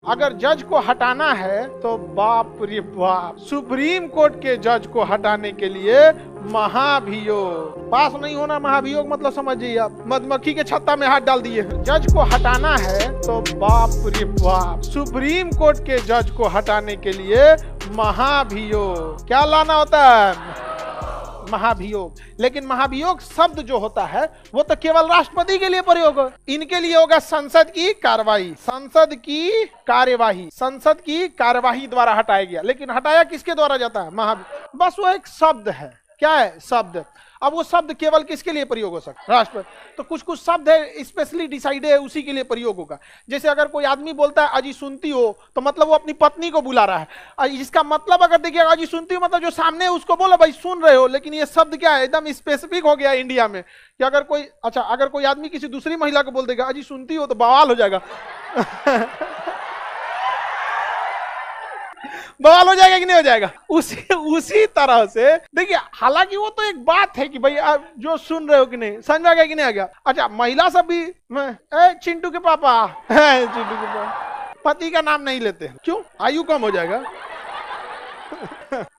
अगर जज को हटाना है तो बाप रे बाप, सुप्रीम कोर्ट के जज को हटाने के लिए महाभियोग। पास नहीं होना महाभियोग मतलब समझिए आप, मधुमक्खी के छत्ता में हाथ डाल दिए। जज को हटाना है तो बाप रे बाप, सुप्रीम कोर्ट के जज को हटाने के लिए महाभियोग। क्या लाना होता है? महाभियोग। लेकिन महाभियोग शब्द जो होता है वो तो केवल राष्ट्रपति के लिए प्रयोग हो, इनके लिए होगा संसद की कार्रवाई। संसद की कार्यवाही, संसद की कार्यवाही द्वारा हटाया गया। लेकिन हटाया किसके द्वारा जाता है? महाभियोग। बस वो एक शब्द है। क्या है? शब्द। अब वो शब्द केवल किसके लिए प्रयोग हो सकता है? राष्ट्रपति। तो कुछ कुछ शब्द है स्पेशली डिसाइड है, उसी के लिए प्रयोग होगा। जैसे अगर कोई आदमी बोलता है अजी सुनती हो, तो मतलब वो अपनी पत्नी को बुला रहा है। इसका मतलब अगर देखिए अजी सुनती हो मतलब जो सामने है उसको बोलो भाई सुन रहे हो। लेकिन ये शब्द क्या है? एकदम स्पेसिफिक हो गया इंडिया में कि अगर कोई अगर कोई आदमी किसी दूसरी महिला को बोल देगा अजी सुनती हो तो बवाल हो जाएगा। बवाल हो जाएगा कि नहीं हो जाएगा? उसी तरह से देखिए, हालांकि वो तो एक बात है कि भाई आप जो सुन रहे हो कि नहीं, समझ में आ गया कि नहीं आ गया? अच्छा, महिला सब भी चिंटू के पापा, चिंटू के पापा, पति का नाम नहीं लेते। क्यों? आयु कम हो जाएगा।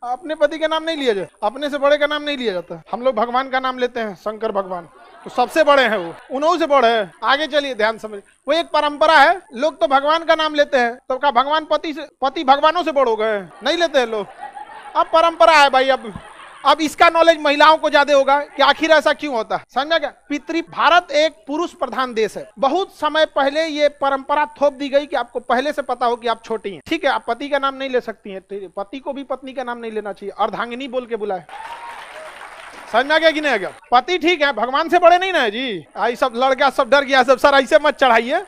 अपने पति का नाम नहीं लिया जाता, अपने से बड़े का नाम नहीं लिया जाता। हम लोग भगवान का नाम लेते हैं, शंकर भगवान तो सबसे बड़े हैं, वो उन्हों से बड़े हैं। आगे चलिए, ध्यान समझ, वो एक परंपरा है। लोग तो भगवान का नाम लेते हैं, तो क्या भगवान पति भगवानों से बड़े हो गए? नहीं लेते हैं लोग। अब परंपरा है भाई। अब इसका नॉलेज महिलाओं को ज्यादा होगा कि आखिर ऐसा क्यों होता है। समझा क्या? भारत एक पुरुष प्रधान देश है। बहुत समय पहले ये परंपरा थोप दी गई कि आपको पहले से पता हो कि आप छोटी हैं, ठीक है, आप पति का नाम नहीं ले सकती हैं, तो पति को भी पत्नी का नाम नहीं लेना चाहिए। अर्धांगिनी बोल के बुलाए। समझ में आ गया कि नहीं आ गया? पति ठीक है, भगवान से बड़े नहीं ना है जी। आई सब लड़का सब डर गया सब, सर ऐसे मत चढ़ाइए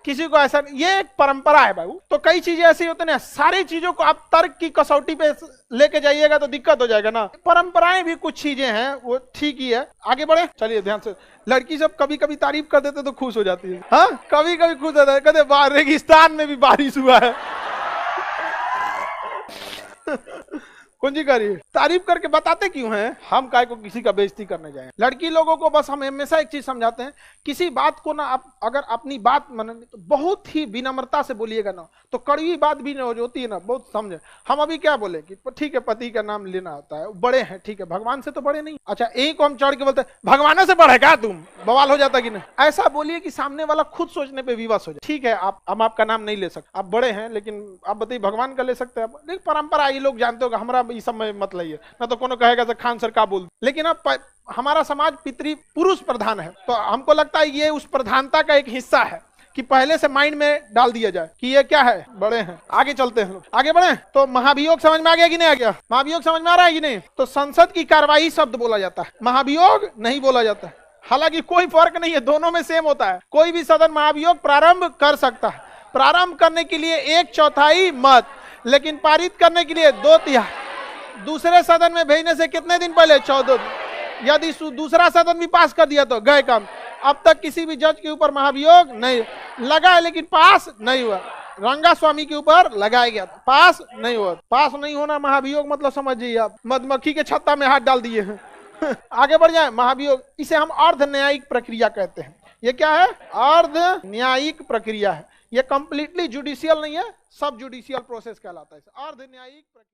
किसी को ऐसा। ये एक परंपरा है बाबू। तो कई चीजें ऐसी होती है ना, सारी चीजों को आप तर्क की कसौटी पे लेके जाइएगा तो दिक्कत हो जाएगा ना। परंपराएं भी कुछ चीजें हैं वो ठीक ही है। आगे बढ़े, चलिए ध्यान से। लड़की सब कभी कभी तारीफ कर देते तो खुश हो जाती है। हाँ, कभी कभी खुश होता है, कहते रेगिस्तान में भी बारिश हुआ है। कौन जी करिए तारीफ करके बताते क्यों हैं? हम काय को किसी का बेइज्जती करने जाए। लड़की लोगों को बस हम हमेशा एक चीज समझाते हैं, किसी बात को ना आप अगर अपनी बात मानेंगे तो बहुत ही विनम्रता से बोलिएगा ना, तो कड़वी बात भी नहीं होती है ना, बहुत समझे। हम अभी क्या बोले कि ठीक है पति का नाम लेना होता है, बड़े हैं, ठीक है, भगवान से तो बड़े नहीं। अच्छा, एक को हम चढ़ के बोलते हैं भगवानों से बड़े क्या तुम, बवाल हो जाता कि नहीं? ऐसा बोलिए कि सामने वाला खुद सोचने पर विवश हो जाए। ठीक है, हम आपका नाम नहीं ले सकते, आप बड़े हैं, लेकिन आप बताइए भगवान का ले सकते हैं? लेकिन परंपरा ये लोग जानते हो, हमारा इस समय मत लाइए ना, तो कोनो कहेगा तो खान सर का बोल। लेकिन अब हमारा समाज पुरुष प्रधान है, तो हमको लगता है ये उस प्रधानता का एक हिस्सा है कि पहले से माइंड में डाल दिया जाए कि ये क्या है, बड़े हैं। आगे चलते हैं, आगे बढ़े। तो महाभियोग समझ में आ गया कि नहीं आ गया? महाभियोग समझ में आ रहा है कि नहीं? तो संसद की कार्यवाही शब्द बोला जाता है, महाभियोग नहीं बोला जाता है। हालांकि कोई फर्क नहीं है, दोनों में सेम होता है। कोई भी सदन महाभियोग प्रारंभ कर सकता है। प्रारंभ करने के लिए 1/4 मत, लेकिन पारित करने के लिए 2/3। दूसरे सदन में भेजने से कितने दिन पहले? 14 दिन। यदि दूसरा सदन भी पास कर दिया तो गए काम। अब तक किसी भी जज के ऊपर महाभियोग नहीं लगा है, लेकिन पास नहीं हुआ। रंगा स्वामी के ऊपर लगाया गया, पास नहीं हुआ। पास नहीं होना महाभियोग मतलब समझिए आप, मधुमक्खी के छत्ता में हाथ डाल दिए हैं। आगे बढ़ जाए। महाभियोग, इसे हम अर्ध न्यायिक प्रक्रिया कहते हैं। ये क्या है? अर्ध न्यायिक प्रक्रिया है। ये कंप्लीटली जुडिशियल नहीं है, सब जुडिशियल प्रोसेस कहलाता है। अर्ध न्यायिक